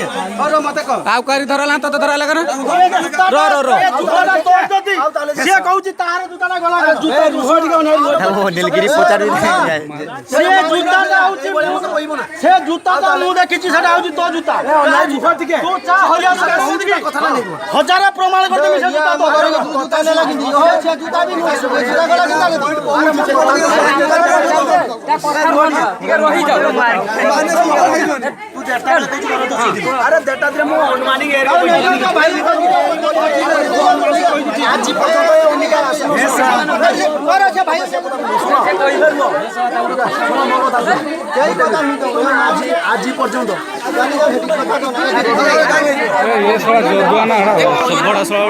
काउकारी धरला तो धरला कर रो रो रो से कहूची तार जूता गला जूता रुहो टिके ओ नीलगिरी पचार से जूता आउची से जूता तो मु देखिची सेटा आउची तो जूता रुहो टिके तू चा हजार प्रमाण करते से जूता तो जूता ले लगी से जूता भी जूता गला जूता ठीक रही जाओ अरे डेटा दे मु अनुमानी एरिया भाई आज पर्यंत उनिका और अच्छा भाई से आज पर्यंत ये साला जोदवाना सब बड़ा साला